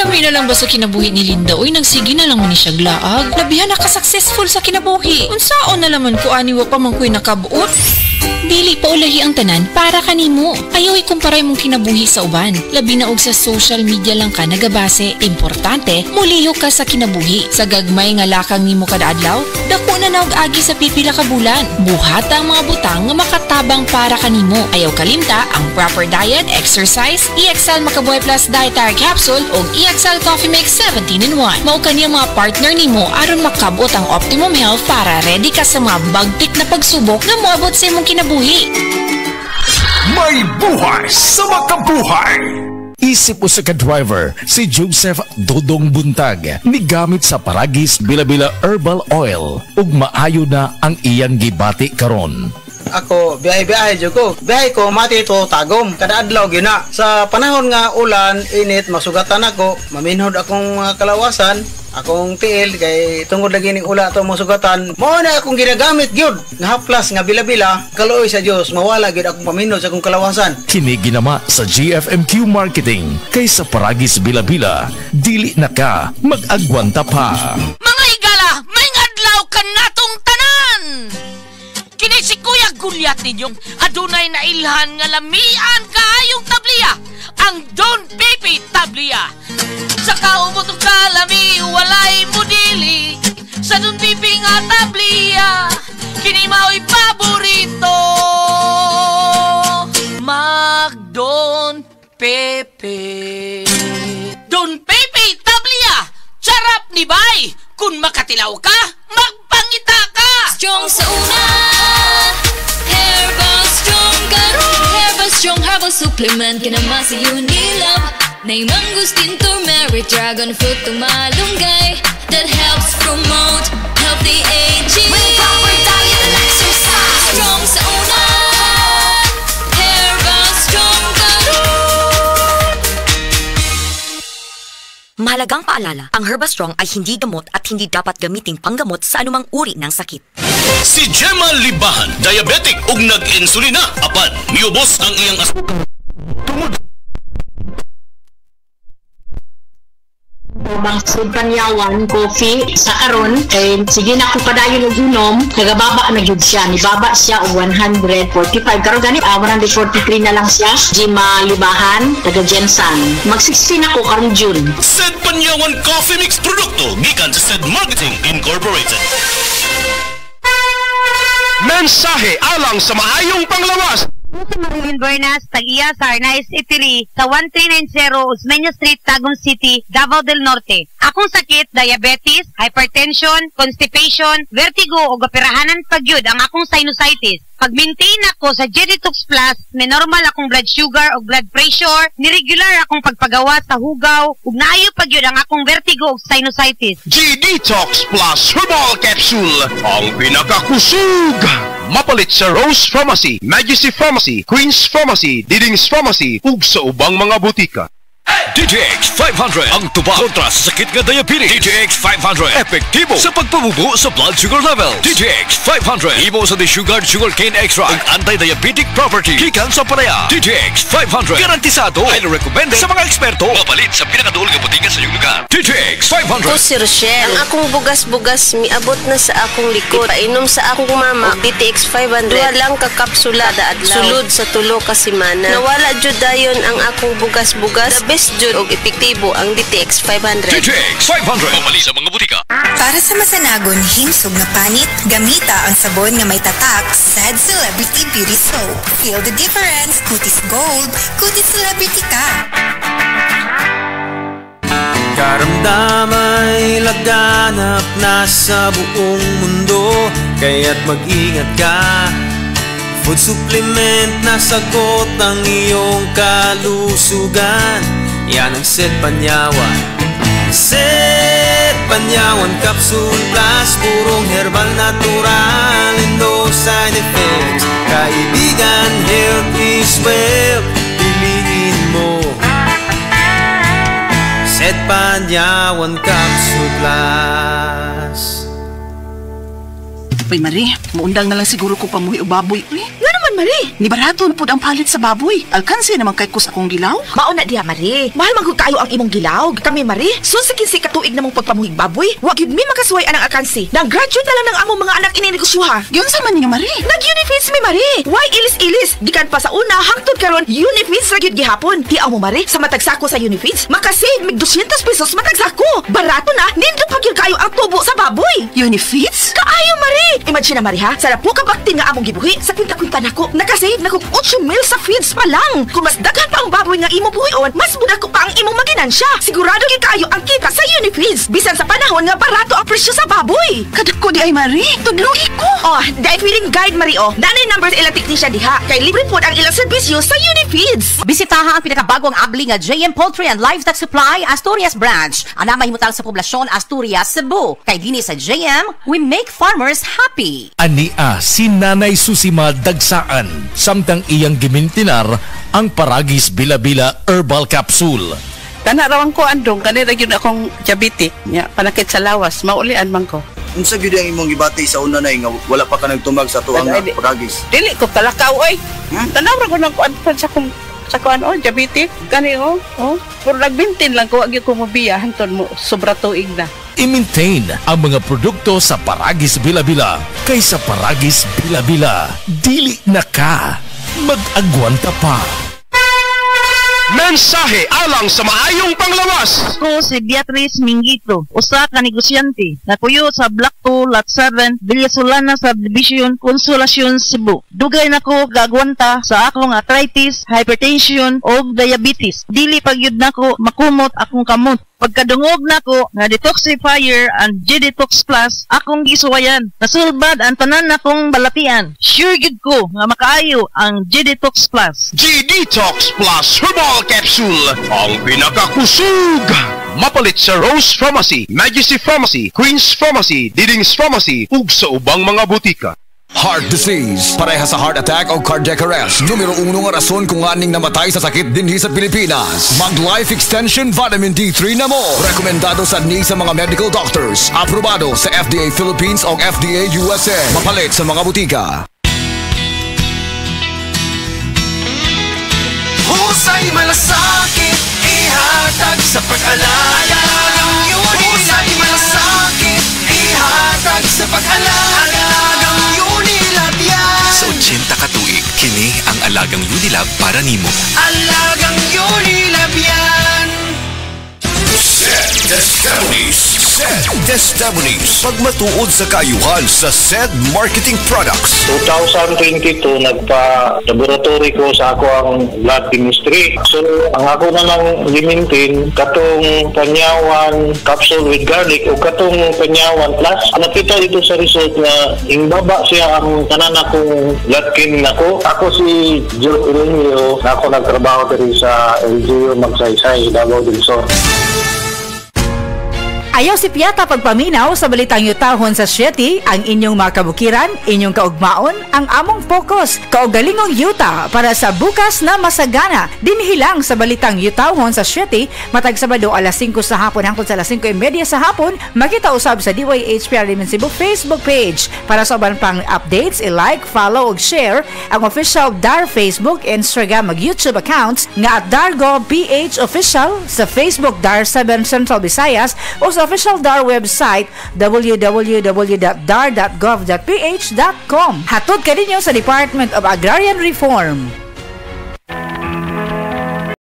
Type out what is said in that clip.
Lami na lang ba sa kinabuhi ni Linda? Uy, nagsige na lang mo ni siya glaag. Labihan na ka-successful sa kinabuhi. Unsaon na laman ko aniwa pa man ko'y nakabuot? Dili pa ulahi ang tanan para kanimo. Ayaw ikumparay mong kinabuhi sa uban. Labi na og sa social media lang ka nagabase. Importante, muliyo ka sa kinabuhi. Sa gagmay nga lakang nimo kada adlaw, dako na naog agi sa pipila ka bulan. Buhata ang mga butang nga makatabang para kanimo. Ayaw kalimta ang proper diet, exercise, EXL Makabuhay Plus Dietary Capsule o EXL Coffee Mix 17-in-1. Mao kaniya mga partner nimo aron makabot ang optimum health para ready ka sa mga bagtik na pagsubok na moabot sa imong kinabuhi. May buhay sa makabuhay! Isip mo sa ka-driver, si Joseph Dodong Buntag, migamit sa Paragis Bila-Bila Herbal Oil, ug maayo na ang iyang gibati karon. Ako, biyahe-biyahe dyan ko. Biyahe ko, mati ito, tagom. Kada adlaw, gina. Sa panahon nga ulan, init, masugatan ako, maminhod akong kalawasan, akong tiil, kay tungod lagi ning ula ito masugatan. Mao na akong ginagamit, gyud. Nga haplas, nga bila-bila, kaluoy sa Diyos, mawala gyud akong paminhod sa akong kalawasan. Kini ginama sa GFMQ Marketing, kay sa Paragis Bila-Bila, dili na ka mag-agwanta pa. Mga higala, may adlaw ka natong tanan! Kini si Kuya Gulyat ninyong adunay na ilhan nga lamian kaayong tabliya, ang Don Pepe Tabliya. Sa kaumot ng kalami, walay modili, sa Don Pepe nga tabliya, kini mao'y paborito. Mag Don Pepe. Don Pepe Tabliya, sarap ni bay. Kung makatilaw ka, magpangita ka. Strong sa una, Herbal Strong karon. Herbal Strong Herbal Supplement, kinamasa yun nilab. Nay mangustin, turmeric, dragon fruit, tumalunggay. That helps promote healthy aging. With proper diet and exercise. Strong sa una, Herbal Strong karon. Mahalagang paalala, ang Herbastrong ay hindi gamot at hindi dapat gamiting panggamot sa anumang uri ng sakit. Si Gemma Libahan, diabetic ug nag-insulina. Apan, miubos ang iyang asukal. Tungod Bangsod Panyawan, coffee, sa karon kay sige na ko padayon og unom, nagababa na gyud siya, nibaba siya og 145 karon gani 143 na lang siya. Gemma Libahan, taga Jensan. Mag-16 ako karong June. Sed Panyawan Coffee Mix produkto gikan sa Sed Marketing Incorporated. Mensahe alang sa maayong panglawas. Si Marilyn Buenas, tag-iya sa Arnaiz Italy, sa 1390 Osmeña Street, Tagum City, Davao del Norte. Akong sakit, diabetes, hypertension, constipation, vertigo o operahanan pagyud ang akong sinusitis. Pag-maintain ako sa G-Detox Plus, may normal akong blood sugar o blood pressure, ni-regular akong pagpagawa sa hugaw, ug naayo pagyud ang akong vertigo o sinusitis. G-Detox Plus Herbal Capsule, ang pinakakusug! Mapalit sa Rose Pharmacy, Majesty Pharmacy, Queen's Pharmacy, Diding's Pharmacy, ug sa ubang mga butika. DTX 500 ang tuba kontra sa sakit nga diabetes. DTX 500 epektibo sa pagpabubo sa blood sugar level. DTX 500 imo sa desugared sugarcane extract ang anti-diabetic property gikan sa palaya. DTX 500 garantisado ay recommended sa mga eksperto. Mapalit sa pinakaduol nga butika sa iyong lugar. DTX 500. Ako si Rochelle. Ang akong bugas-bugas miabot na sa akong likod. Painom sa akong mama DTX 500. Duha lang ka kapsula da adlaw. Sulod sa tulo ka semana. Nawala jud dayon ang akong bugas-bugas. The best jud og epektibo ang DTX 500. DTX 500 mamali sa mga butika. Para sa masanagon himsog nga panit, gamita ang sabon nga may tatak Sad Celebrity Beauty Soap. Feel the difference. Kutis gold, kutis celebrity ka. Karamdamay laganap na sa buong mundo, kaya't mag-ingat ka. Food supplement na sagot ang iyong kalusugan. Yan ang Sed Panyawan. Sed Panyawan Capsule Plus, purong herbal natural and no side effects. Kaibigan, health is wealth, piliin mo Sed Panyawan Capsule Plus. Uy, Marie, muundang na lang siguro ko pamuhi o baboy. Uy, Nga naman, Marie? Ni barato na po ang palit sa baboy. Alkansi naman kay kus akong gilaw. Mauna diha, Marie. Mahal man kayo ang imong gilaw. Kami, Marie, sa kinsi katuig namong pagpamuhig baboy. Wa gyud mi makasuway anang alkansi. Nag-graduate na lang ng among mga anak ininegosyoha. Yun sa man niya, Marie. Nag-Unifeeds mi, Marie. Why ilis-ilis? Gikan pa sa una hangtod karon Unifeeds ra gyud gihapon. Tiaw mo, Marie, sa matagsako sa Unifeeds, makasave mig 200 pesos matagsako. Barato na, nindot pa gyud kayo ang tubo sa baboy. Unifeeds? Kaayo, Marie. Imagine na, Marie, ha? Sa po ka baktin nga among gibuhi, sa kwinta-kwinta nako, nakasave na kog 8 mil sa feeds pa lang. Kung mas daghan pa ang baboy nga imo buhion, mas budak ko pa ang imong maginansya. Sigurado gyud kayo ang kita sa Unifeeds. Bisan sa panahon nga barato ang presyo sa baboy. Kadako di ay, Marie. Tudlogi ko. Oh, dahil feeding guide, Marie, oh. Nanay numbers ilang teknisya diha. Kay libre po ang ilang serbisyo sa Unifeeds. Bisitaha ang pinakabagong abli nga JM Poultry and Livestock Supply Asturias Branch. Ana mahimutang sa poblasyon Asturias, Cebu. Kay dinhi sa JM, we make farmers happy. Ania si Nanay Susima Dagsaan, samtang iyang gimintinar ang Paragis Bila-Bila Herbal Capsule. Tanarawan ko andong, kanira yun akong diabetic. Ya, panakit sa lawas, maulian man ko. Unsa gyud ang imong gibati sa una nay nga wala pa ka nagtumag sa tuang Paragis? Dili ko talakaw oy. Tanawra ko nang kuan sa kuan oh, diabetic. Kani oh. Puro nagbintin lang ko, wag ko mobiya hangtod mo sobra tuig na. I-maintain ang mga produkto sa Paragis Bila-Bila. Kaysa Paragis Bila-Bila, dili na ka mag-agwanta pa. Mensahe alang sa maayong panglawas. Ako si Beatrice Mingito, usa ka negosyante. Napuyo sa Block 2, Lot 7, Villasolana Subdivision, Consolacion, Cebu. Dugay nako gagwanta sa akong arthritis, hypertension o diabetes. Dili pagyud nako makumot akong kamot. Pagkadungog nako nga detoxifier and G-Detox Plus akong gisuwayan. Nasulbad ang tanan nakong balatian. Sure gid ko nga makaayo ang G-Detox Plus. G-Detox Plus Herbal Capsule, ang pinakakusog. Mapalit sa Rose Pharmacy, Majesty Pharmacy, Queen's Pharmacy, Diding's Pharmacy, ug sa ubang mga butika. Heart disease, pareha sa heart attack o cardiac arrest. Numero 1 nga rason kung aning namatay sa sakit dinhi sa Pilipinas. Mag Life Extension Vitamin D3 na mo. Rekomendado sa mga medical doctors. Aprobado sa FDA Philippines o FDA USA. Mapalit sa mga butika. Husay malasakit, ihatag sa pag-alala. Husay malasakit, ihatag sa pag-alala. Sa 80 katuig, kini ang Alagang Unilab para nimo. Alagang Unilab yan! SED Testimonies. Pagmatuod sa kaayuhan sa SED Marketing Products. 2022, nagpa-laboratory ko sa ako ang blood chemistry. So, ang ako na lang limintin, katong panyawan capsule with garlic o katong panyawan plus. Nakita ito sa result na ingbaba siya ang tanan akong blood chem nako. Ako si Joe Irenio, na ako nagtrabaho diri sa LGU Magsaysay, Davao del Sur. Ayaw si Piata pagpaminaw sa balitang yutahon sa Sieti, ang inyong mga kabukiran, inyong kaugmaon, ang among focus, kaugalingong yuta para sa bukas na masagana. Dinhilang sa balitang yutahon sa Sieti, matag Sabado alas 5 sa hapon hangtod sa alas 5:30 sa hapon, makita usab sa DYHPR Limen Cebu Facebook page. Para sa uban pang updates, i-like, follow ug share ang official DAR Facebook, Instagram ug YouTube accounts nga at Dargo PH Official sa Facebook DAR 7 Central Visayas o sa official DAR website www.dar.gov.ph.com. Hatod ka ninyo sa Department of Agrarian Reform.